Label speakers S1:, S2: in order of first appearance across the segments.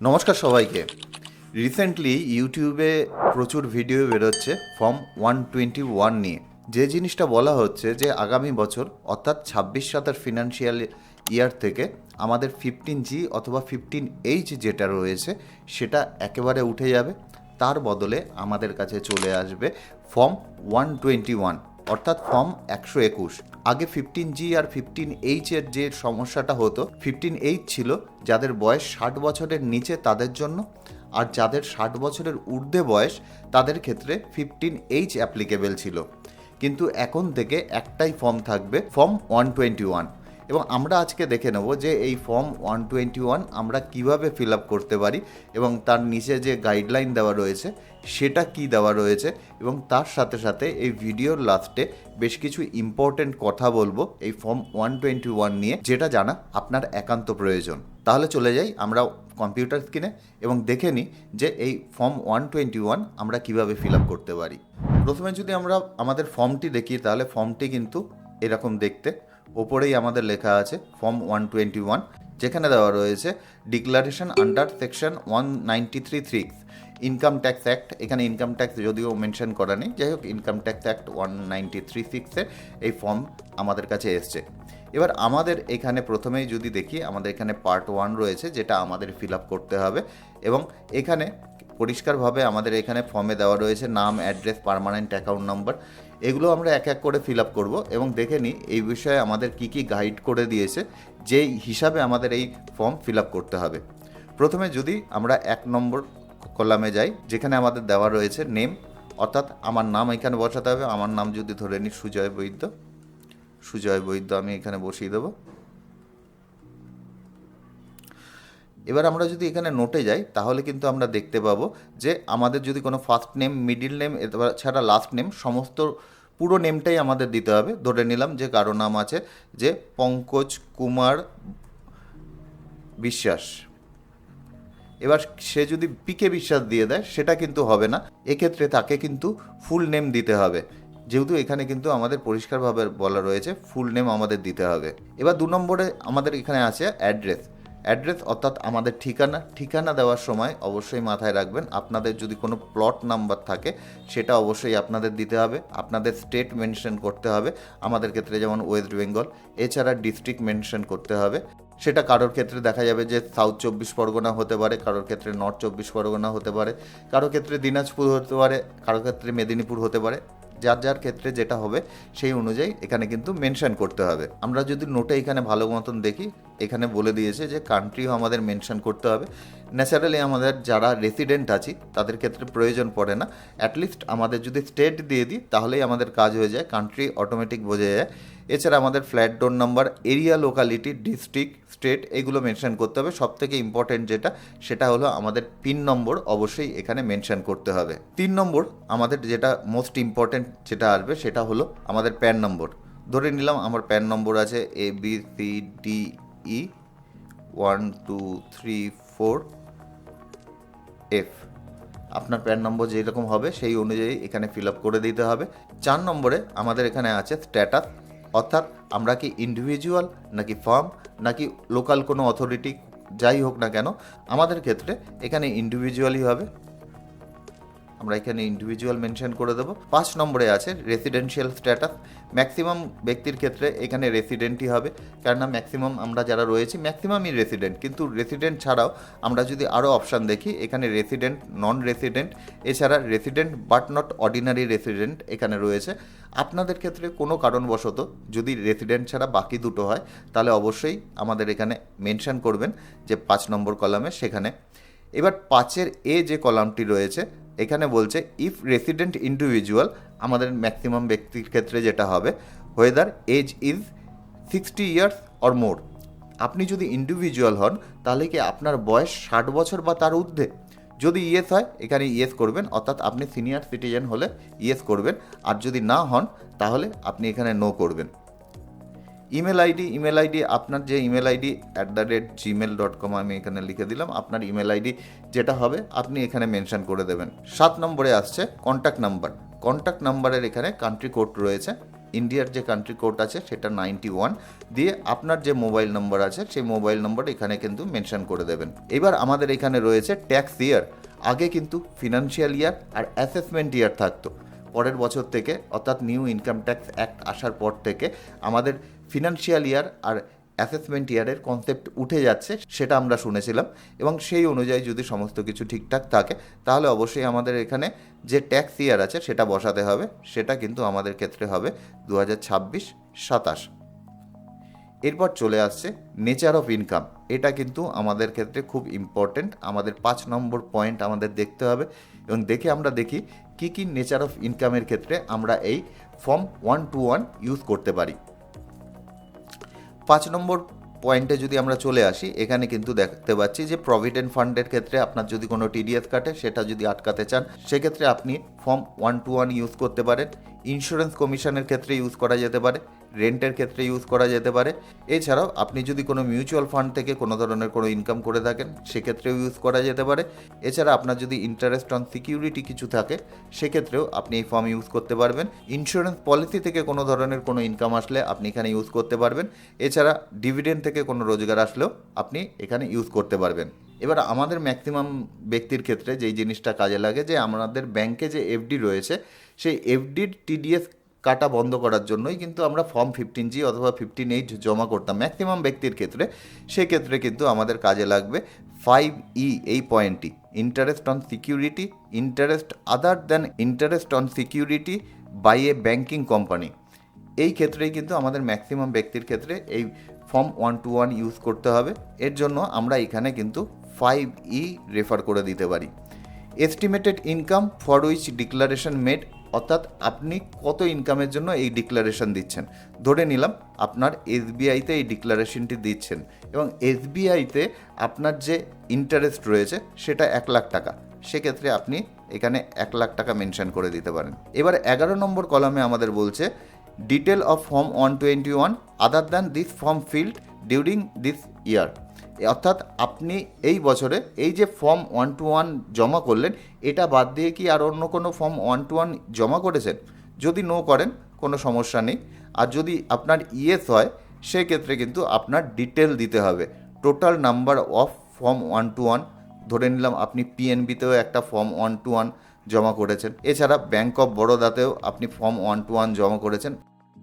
S1: নমস্কার সবাইকে। রিসেন্টলি ইউটিউবে প্রচুর ভিডিও বেরোচ্ছে ফর্ম 121 নিয়ে। যে জিনিসটা বলা হচ্ছে যে আগামী বছর অর্থাৎ 26-27 ফিনান্সিয়াল ইয়ার থেকে আমাদের 15G অথবা 15H যেটা রয়েছে সেটা একেবারে উঠে যাবে, তার বদলে আমাদের কাছে চলে আসবে ফর্ম 121 অর্থাৎ ফর্ম 121। আগে 15G আর 15H এর যে সমস্যাটা হতো, 15H ছিল যাদের বয়স 60 বছরের নিচে তাদের জন্য, আর যাদের 60 বছরের ঊর্ধ্বে বয়স তাদের ক্ষেত্রে 15H অ্যাপ্লিকেবল ছিল। কিন্তু এখন থেকে একটাই ফর্ম থাকবে, ফর্ম 121। এবং আমরা আজকে দেখে নেব যে এই ফর্ম 121 আমরা কিভাবে ফিল আপ করতে পারি এবং তার নিচে যে গাইডলাইন দেওয়া রয়েছে সেটা কি দেওয়া রয়েছে, এবং তার সাথে সাথে এই ভিডিওর লাস্টে বেশ কিছু ইম্পর্টেন্ট কথা বলবো এই ফর্ম 121 নিয়ে, যেটা জানা আপনার একান্ত প্রয়োজন। তাহলে চলে যাই আমরা কম্পিউটার স্ক্রিনে এবং দেখে নিই যে এই ফর্ম 121 আমরা কিভাবে ফিল আপ করতে পারি। প্রথমে যদি আমরা আমাদের ফর্মটি দেখি তাহলে ফর্মটি কিন্তু এরকম দেখতে। ওপরেই আমাদের লেখা আছে ফর্ম 121, যেখানে দেওয়া রয়েছে declaration under section 193(3) income tax act. এখানে ইনকাম ট্যাক্স যদিও মেনশন করা নেই, যাই হোক ইনকাম ট্যাক্স অ্যাক্ট 193(6) এই ফর্ম আমাদের কাছে এসছে। এবার আমাদের এখানে প্রথমেই যদি দেখি, আমাদের এখানে পার্ট 1 রয়েছে যেটা আমাদের ফিল আপ করতে হবে, এবং এখানে পরিষ্কারভাবে আমাদের এখানে ফর্মে দেওয়া রয়েছে নাম, অ্যাড্রেস, পার্মানেন্ট অ্যাকাউন্ট নাম্বার। এগুলো আমরা এক এক করে ফিল আপ করবো এবং দেখে নিই এই বিষয়ে আমাদের কি কি গাইড করে দিয়েছে, যেই হিসাবে আমাদের এই ফর্ম ফিল আপ করতে হবে। প্রথমে যদি আমরা 1 নম্বর কলামে যাই, যেখানে আমাদের দেওয়া রয়েছে নেম, অর্থাৎ আমার নাম এখানে বসাতে হবে। আমার নাম যদি ধরে নিই সুজয় বৈদ্য, আমি এখানে বসিয়ে দেবো। এবার আমরা যদি এখানে নোটে যাই তাহলে কিন্তু আমরা দেখতে পাবো যে আমাদের যদি কোনো ফার্স্ট নেম, মিডিল নেম ছাড়া লাস্ট নেম, সমস্ত পুরো নেমটাই আমাদের দিতে হবে। ধরে নিলাম যে কারো নাম আছে যে পঙ্কজ কুমার বিশ্বাস, এবার সে যদি পিকে বিশ্বাস দিয়ে দেয় সেটা কিন্তু হবে না, এক্ষেত্রে তাকে কিন্তু ফুল নেম দিতে হবে, যেহেতু এখানে কিন্তু আমাদের পরিষ্কারভাবে বলা রয়েছে ফুল নেম আমাদের দিতে হবে। এবার 2 নম্বরে আমাদের এখানে আছে অ্যাড্রেস অর্থাৎ আমাদের ঠিকানা দেওয়ার সময় অবশ্যই মাথায় রাখবেন আপনাদের যদি কোনো প্লট নাম্বার থাকে সেটা অবশ্যই আপনাদের দিতে হবে। আপনাদের স্টেট মেনশন করতে হবে, আমাদের ক্ষেত্রে যেমন ওয়েস্ট বেঙ্গল। এছাড়া ডিস্ট্রিক্ট মেনশন করতে হবে, সেটা কারোর ক্ষেত্রে দেখা যাবে যে সাউথ 24 পরগনা হতে পারে, কারোর ক্ষেত্রে নর্থ 24 পরগনা হতে পারে, কারোর ক্ষেত্রে দিনাজপুর হতে পারে, কারোর ক্ষেত্রে মেদিনীপুর হতে পারে। যার যার ক্ষেত্রে যেটা হবে সেই অনুযায়ী এখানে কিন্তু মেনশন করতে হবে। আমরা যদি নোটে এখানে ভালো মতন দেখি, এখানে বলে দিয়েছে যে কান্ট্রিও আমাদের মেনশন করতে হবে। ন্যাচারালি আমাদের যারা রেসিডেন্ট আছি তাদের ক্ষেত্রে প্রয়োজন পড়ে না, অ্যাটলিস্ট আমাদের যদি স্টেট দিয়ে দিই তাহলেই আমাদের কাজ হয়ে যায়, কান্ট্রি অটোমেটিক বোঝা যায়। এছাড়া আমাদের ফ্ল্যাট ডোর number, area, locality, district, state এগুলো মেনশন করতে হবে। সবথেকে ইম্পর্টেন্ট যেটা সেটা হলো আমাদের পিন নম্বর অবশ্যই এখানে মেনশন করতে হবে। 3 নম্বর আমাদের যেটা মোস্ট ইম্পর্টেন্ট যেটা আসবে সেটা হলো আমাদের প্যান নম্বর। ধরে নিলাম আমার প্যান নম্বর আছে ABCDE 1 2 3 4 F। আপনার প্যান নম্বর যেরকম হবে সেই অনুযায়ী এখানে ফিল আপ করে দিতে হবে। 4 নম্বরে আমাদের এখানে আছে স্ট্যাটাস, অর্থাৎ আমরা কি ইন্ডিভিজুয়াল নাকি ফার্ম নাকি লোকাল কোনো অথরিটি, যাই হোক না কেন আমাদের ক্ষেত্রে এখানে ইন্ডিভিজুয়ালই হবে, আমরা এখানে ইন্ডিভিজুয়াল মেনশন করে দেবো। 5 নম্বরে আছে রেসিডেন্সিয়াল স্ট্যাটাস। ম্যাক্সিমাম ব্যক্তির ক্ষেত্রে এখানে রেসিডেন্টই হবে, কেননা ম্যাক্সিমাম আমরা যারা রয়েছি ম্যাক্সিমামই রেসিডেন্ট, কিন্তু রেসিডেন্ট ছাড়াও আমরা যদি আরও অপশান দেখি এখানে রেসিডেন্ট, নন রেসিডেন্ট, এছাড়া resident but not ordinary resident এখানে রয়েছে। আপনাদের ক্ষেত্রে কোনো কারণবশত যদি রেসিডেন্ট ছাড়া বাকি দুটো হয় তাহলে অবশ্যই আমাদের এখানে মেনশন করবেন যে 5 নম্বর কলামে সেখানে। এবার 5-এর এ যে কলামটি রয়েছে এখানে বলছে ইফ রেসিডেন্ট ইন্ডিভিজুয়াল, আমাদের ম্যাক্সিমাম ব্যক্তির ক্ষেত্রে যেটা হবে whether age is 60 years or more. আপনি যদি ইন্ডিভিজুয়াল হন তাহলে কি আপনার বয়স 60 বছর বা তার ঊর্ধ্বে? যদি ইয়েস হয় এখানে ইয়েস করবেন, অর্থাৎ আপনি সিনিয়র সিটিজেন হলে ইয়েস করবেন, আর যদি না হন তাহলে আপনি এখানে নো করবেন। ইমেল আইডি আপনার যে ইমেল আইডি @gmail.com আমি এখানে লিখে দিলাম, আপনার ইমেল আইডি যেটা হবে আপনি এখানে মেনশন করে দেবেন। 7 নম্বরে আসছে কন্ট্যাক্ট নাম্বারের এখানে কান্ট্রি কোড রয়েছে, ইন্ডিয়ার যে কান্ট্রি কোড আছে সেটা 91 দিয়ে আপনার যে মোবাইল নম্বর আছে সেই মোবাইল নম্বর এখানে কিন্তু মেনশন করে দেবেন। এবার আমাদের এখানে রয়েছে ট্যাক্স ইয়ার। আগে কিন্তু ফিনান্সিয়াল ইয়ার আর অ্যাসেসমেন্ট ইয়ার থাকতো। পরের বছর থেকে অর্থাৎ নিউ ইনকাম ট্যাক্স অ্যাক্ট আসার পর থেকে আমাদের ফিনান্সিয়াল ইয়ার আর অ্যাসেসমেন্ট ইয়ারের কনসেপ্ট উঠে যাচ্ছে, সেটা আমরা শুনেছিলাম। এবং সেই অনুযায়ী যদি সমস্ত কিছু ঠিকঠাক থাকে তাহলে অবশ্যই আমাদের এখানে যে ট্যাক্স ইয়ার আছে সেটা বসাতে হবে। সেটা কিন্তু আমাদের ক্ষেত্রে হবে 2026-27। এরপর চলে আসছে নেচার অফ ইনকাম। এটা কিন্তু আমাদের ক্ষেত্রে খুব ইম্পর্টেন্ট। আমাদের 5 নম্বর পয়েন্ট আমাদের দেখতে হবে এবং দেখে আমরা দেখি কি কি নেচার অফ ইনকামের ক্ষেত্রে আমরা এই ফর্ম 121 ইউজ করতে পারি। 5 নম্বর পয়েন্টে যদি আমরা চলে আসি, এখানে কিন্তু দেখতে পাচ্ছি যে প্রভিডেন্ট ফান্ডের ক্ষেত্রে আপনার যদি কোনো টিডিএস কাটে সেটা যদি আটকাতে চান সেক্ষেত্রে আপনি ফর্ম 121 ইউজ করতে পারেন। ইন্স্যুরেন্স কমিশনের ক্ষেত্রে ইউজ করা যেতে পারে, রেন্টের ক্ষেত্রে ইউজ করা যেতে পারে। এছাড়াও আপনি যদি কোনো মিউচুয়াল ফান্ড থেকে কোনো ধরনের কোনো ইনকাম করে থাকেন সেক্ষেত্রেও ইউজ করা যেতে পারে। এছাড়া আপনার যদি ইন্টারেস্ট অন সিকিউরিটি কিছু থাকে সেক্ষেত্রেও আপনি এই ফর্ম ইউজ করতে পারবেন। ইন্স্যুরেন্স পলিসি থেকে কোনো ধরনের কোনো ইনকাম আসলে আপনি এখানে ইউজ করতে পারবেন। এছাড়া ডিভিডেন্ড থেকে কোনো রোজগার আসলেও আপনি এখানে ইউজ করতে পারবেন। এবার আমাদের ম্যাক্সিমাম ব্যক্তির ক্ষেত্রে যেই জিনিসটা কাজে লাগে যে আমাদের ব্যাংকে যে এফডি রয়েছে সেই এফডির টিডিএস কাটা বন্ধ করার জন্যই কিন্তু আমরা ফর্ম 15G অথবা 15H জমা করতাম ম্যাক্সিমাম ব্যক্তির ক্ষেত্রে। সেক্ষেত্রে কিন্তু আমাদের কাজে লাগবে 5E এই পয়েন্টটি, interest on security, interest other than interest on security by a banking company. এই ক্ষেত্রেই কিন্তু আমাদের ম্যাক্সিমাম ব্যক্তির ক্ষেত্রে এই ফর্ম 121 ইউজ করতে হবে। এর জন্য আমরা এখানে কিন্তু 5E রেফার করে দিতে পারি। Estimated income for which declaration made, অর্থাৎ আপনি কত ইনকামের জন্য এই ডিক্লারেশন দিচ্ছেন। ধরে নিলাম আপনার এসবিআইতে এই ডিক্লারেশনটি দিচ্ছেন এবং এসবিআইতে আপনার যে ইন্টারেস্ট রয়েছে সেটা 1 লাখ টাকা, সেক্ষেত্রে আপনি এখানে 1 লাখ টাকা মেনশন করে দিতে পারেন। এবার 11 নম্বর কলামে আমাদের বলছে detail of form 121 other than this form field during this ইয়ার, অর্থাৎ আপনি এই বছরে এই যে ফর্ম 121 জমা করলেন এটা বাদ দিয়ে কি আর অন্য কোনো ফর্ম 121 জমা করেছেন? যদি নো করেন কোনো সমস্যা নেই, আর যদি আপনার ইয়েস হয় সেক্ষেত্রে কিন্তু আপনার ডিটেল দিতে হবে, টোটাল নাম্বার অফ ফর্ম 121। ধরে নিলাম আপনি পিএনবিতেও একটা ফর্ম 121 জমা করেছেন, এছাড়া ব্যাঙ্ক অফ বরোদাতেও আপনি ফর্ম 121 জমা করেছেন,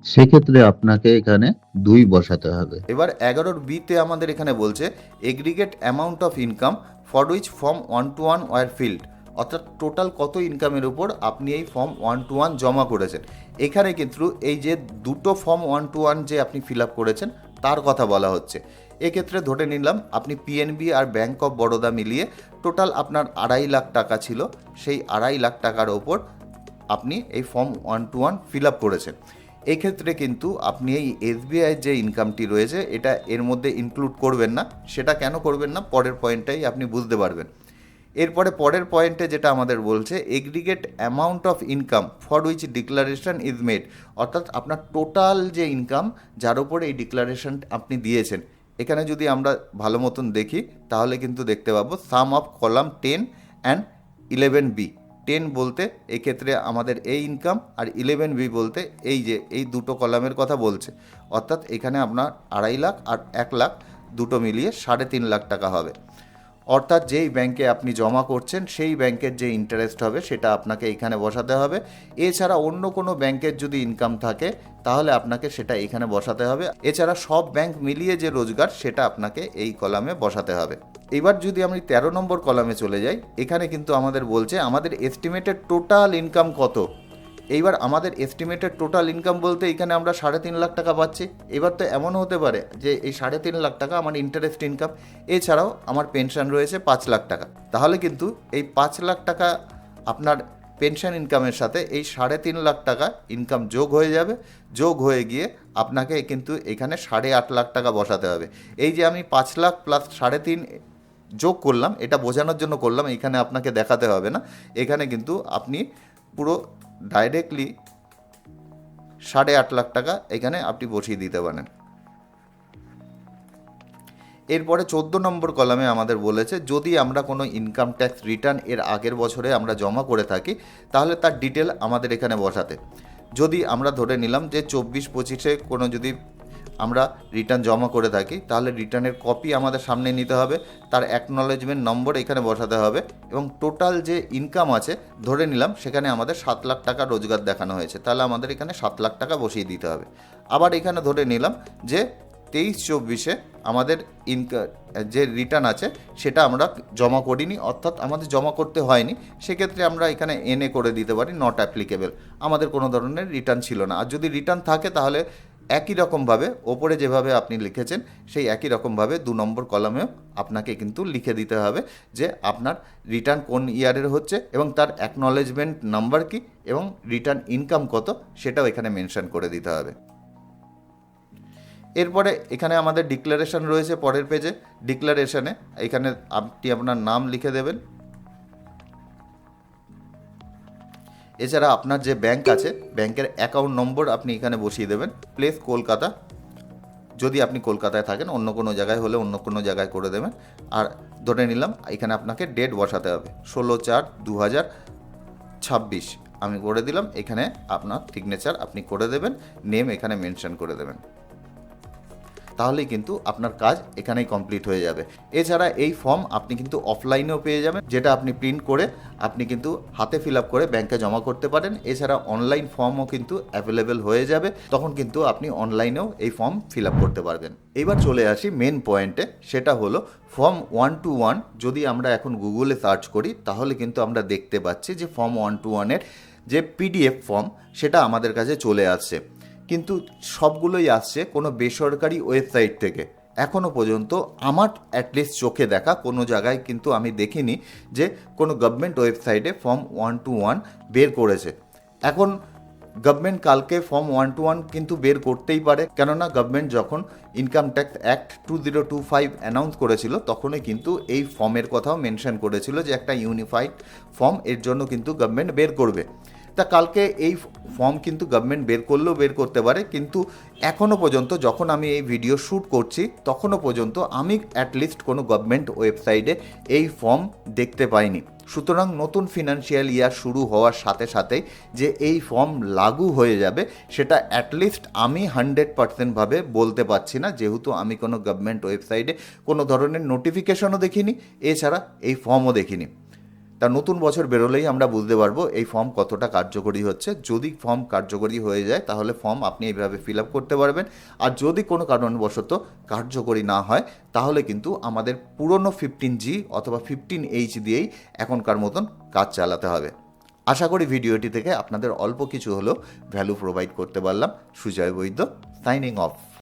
S2: সেক্ষেত্রে আপনাকে এখানে 2 বসাতে হবে।
S1: এবার 11 বিতে আমাদের এখানে বলছে aggregate amount of income for which form 121 were filed, অর্থাৎ টোটাল কত ইনকামের উপর আপনি এই ফর্ম 121 জমা করেছেন। এখানে কিন্তু এই যে দুটো ফর্ম 121 যে আপনি ফিল আপ করেছেন তার কথা বলা হচ্ছে। এক্ষেত্রে ধরে নিলাম আপনি পিএনবি আর ব্যাঙ্ক অফ বরোদা মিলিয়ে টোটাল আপনার 2.5 লাখ টাকা ছিল, সেই 2.5 লাখ টাকার ওপর আপনি এই ফর্ম 121 ফিল আপ করেছেন। এক্ষেত্রে কিন্তু আপনি এই এসবিআইয়ের যে ইনকামটি রয়েছে এটা এর মধ্যে ইনক্লুড করবেন না। সেটা কেন করবেন না পরের পয়েন্টটাই আপনি বুঝতে পারবেন। এরপরে পরের পয়েন্টে যেটা আমাদের বলছে aggregate amount of income for which declaration is made, অর্থাৎ আপনার টোটাল যে ইনকাম যার উপরে এই ডিক্লারেশন আপনি দিয়েছেন। এখানে যদি আমরা ভালো মতন দেখি তাহলে কিন্তু দেখতে পাবো সাম অফ কলাম 10 অ্যান্ড 11B। 10 বলতে এক্ষেত্রে আমাদের এই ইনকাম আর 11B বলতে এই যে এই দুটো কলামের কথা বলছে, অর্থাৎ এখানে আপনার 2.5 লাখ আর 1 লাখ দুটো মিলিয়ে 3.5 লাখ টাকা হবে। অর্থাৎ যেই ব্যাংকে আপনি জমা করছেন সেই ব্যাংকের যে ইন্টারেস্ট হবে সেটা আপনাকে এখানে বসাতে হবে। এছাড়া অন্য কোনো ব্যাংকের যদি ইনকাম থাকে তাহলে আপনাকে সেটা এখানে বসাতে হবে। এছাড়া সব ব্যাংক মিলিয়ে যে রোজগার সেটা আপনাকে এই কলামে বসাতে হবে। এবার যদি আমি 13 নম্বর কলামে চলে যাই, এখানে কিন্তু আমাদের বলছে আমাদের এস্টিমেটেড টোটাল ইনকাম কত। এইবার আমাদের এস্টিমেটেড টোটাল ইনকাম বলতে এখানে আমরা 3.5 লাখ টাকা পাচ্ছি। এবার তো এমন হতে পারে যে এই 3.5 লাখ টাকা আমার ইন্টারেস্ট ইনকাম, এছাড়াও আমার পেনশন রয়েছে 5 লাখ টাকা। তাহলে কিন্তু এই 5 লাখ টাকা আপনার পেনশন ইনকামের সাথে এই 3.5 লাখ টাকা ইনকাম যোগ হয়ে যাবে। যোগ হয়ে গিয়ে আপনাকে কিন্তু এখানে 8.5 লাখ টাকা বসাতে হবে। এই যে আমি 5 লাখ প্লাস 3.5 যোগ করলাম এটা বোঝানোর জন্য করলাম, এখানে আপনাকে দেখাতে হবে না। এখানে কিন্তু আপনি পুরো ডাইরেক্টলি 8.5 লাখ টাকা এখানে আপনি বসিয়ে দিতে পারেন। এরপরে 14 নম্বর কলামে আমাদের বলেছে যদি আমরা কোনো ইনকাম ট্যাক্স রিটার্ন এর আগের বছরে আমরা জমা করে থাকি তাহলে তার ডিটেল আমাদের এখানে বসাতে। যদি আমরা ধরে নিলাম যে 24-25-এ কোনো যদি আমরা রিটার্ন জমা করে থাকি, তাহলে রিটার্নের কপি আমাদের সামনে নিতে হবে, তার অ্যাকনলেজমেন্ট নম্বর এখানে বসাতে হবে, এবং টোটাল যে ইনকাম আছে ধরে নিলাম সেখানে আমাদের 7 লাখ টাকা রোজগার দেখানো হয়েছে, তাহলে আমাদের এখানে 7 লাখ টাকা বসিয়ে দিতে হবে। আবার এখানে ধরে নিলাম যে 23-24-এ আমাদের যে রিটার্ন আছে সেটা আমরা জমা করিনি, অর্থাৎ আমাদের জমা করতে হয়নি, সেক্ষেত্রে আমরা এখানে এনএ করে দিতে পারি, নট অ্যাপ্লিকেবল, আমাদের কোনো ধরনের রিটার্ন ছিল না। আর যদি রিটার্ন থাকে তাহলে একই রকমভাবে ওপরে যেভাবে আপনি লিখেছেন সেই একই রকমভাবে 2 নম্বর কলামেও আপনাকে কিন্তু লিখে দিতে হবে যে আপনার রিটার্ন কোন ইয়ারের হচ্ছে এবং তার অ্যাকনলেজমেন্ট নাম্বার কি এবং রিটার্ন ইনকাম কত সেটাও এখানে মেনশন করে দিতে হবে। এরপরে এখানে আমাদের ডিক্লারেশন রয়েছে পরের পেজে। ডিক্লারেশনে এখানে আপনি আপনার নাম লিখে দেবেন, এছাড়া আপনার যে ব্যাংক আছে ব্যাংকের অ্যাকাউন্ট নম্বর আপনি এখানে বসিয়ে দেবেন, প্লেস কলকাতা, যদি আপনি কলকাতায় থাকেন, অন্য কোনো জায়গায় হলে অন্য কোনো জায়গায় করে দেবেন। আর ধরে নিলাম এখানে আপনাকে ডেট বসাতে হবে 16/4/2026 আমি করে দিলাম, এখানে আপনার সিগনেচার আপনি করে দেবেন, নেম এখানে মেনশন করে দেবেন, তাহলেই কিন্তু আপনার কাজ এখানেই কমপ্লিট হয়ে যাবে। এছাড়া এই ফর্ম আপনি কিন্তু অফলাইনেও পেয়ে যাবেন, যেটা আপনি প্রিন্ট করে আপনি কিন্তু হাতে ফিল আপ করে ব্যাংকে জমা করতে পারেন। এছাড়া অনলাইন ফর্মও কিন্তু অ্যাভেলেবেল হয়ে যাবে, তখন কিন্তু আপনি অনলাইনেও এই ফর্ম ফিল আপ করতে পারবেন। এবার চলে আসি মেন পয়েন্টে, সেটা হলো ফর্ম 121। যদি আমরা এখন গুগলে সার্চ করি তাহলে কিন্তু আমরা দেখতে পাচ্ছি যে ফর্ম 121-এর যে পিডিএফ ফর্ম সেটা আমাদের কাছে চলে আসছে, কিন্তু সবগুলোই আসছে কোনো বেসরকারি ওয়েবসাইট থেকে। এখনও পর্যন্ত আমার অ্যাটলিস্ট চোখে দেখা কোনো জায়গায় কিন্তু আমি দেখিনি যে কোনো গভর্নমেন্ট ওয়েবসাইটে ফর্ম 121 বের করেছে। এখন গভর্নমেন্ট কালকে ফর্ম 121 কিন্তু বের করতেই পারে, কেননা গভর্নমেন্ট যখন ইনকাম ট্যাক্স অ্যাক্ট 2025 অ্যানাউন্স করেছিল তখনই কিন্তু এই ফর্মের কথাও মেনশন করেছিল যে একটা ইউনিফাইড ফর্ম এর জন্য কিন্তু গভর্নমেন্ট বের করবে। তা কালকে এই ফর্ম কিন্তু গভর্নমেন্ট বের করলেও বের করতে পারে, কিন্তু এখনও পর্যন্ত যখন আমি এই ভিডিও শ্যুট করছি তখনও পর্যন্ত আমি অ্যাটলিস্ট কোনো গভর্নমেন্ট ওয়েবসাইটে এই ফর্ম দেখতে পাইনি। সুতরাং নতুন ফিনান্সিয়াল ইয়ার শুরু হওয়ার সাথে সাথেই যে এই ফর্ম লাগু হয়ে যাবে সেটা অ্যাটলিস্ট আমি 100% ভাবে বলতে পারছি না, যেহেতু আমি কোনো গভর্নমেন্ট ওয়েবসাইটে কোনো ধরনের নোটিফিকেশনও দেখিনি, এছাড়া এই ফর্মও দেখিনি। তা নতুন বছর বেরোলেই আমরা বুঝতে পারবো এই ফর্ম কতটা কার্যকরী হচ্ছে। যদি ফর্ম কার্যকরী হয়ে যায় তাহলে ফর্ম আপনি এইভাবে ফিল আপ করতে পারবেন, আর যদি কোনো কারণবশত কার্যকরী না হয় তাহলে কিন্তু আমাদের পুরনো 15G অথবা 15H দিয়েই এখনকার মতন কাজ চালাতে হবে। আশা করি ভিডিওটি থেকে আপনাদের অল্প কিছু হলেও ভ্যালু প্রোভাইড করতে পারলাম। সুজয় বৈদ্য, সাইনিং অফ।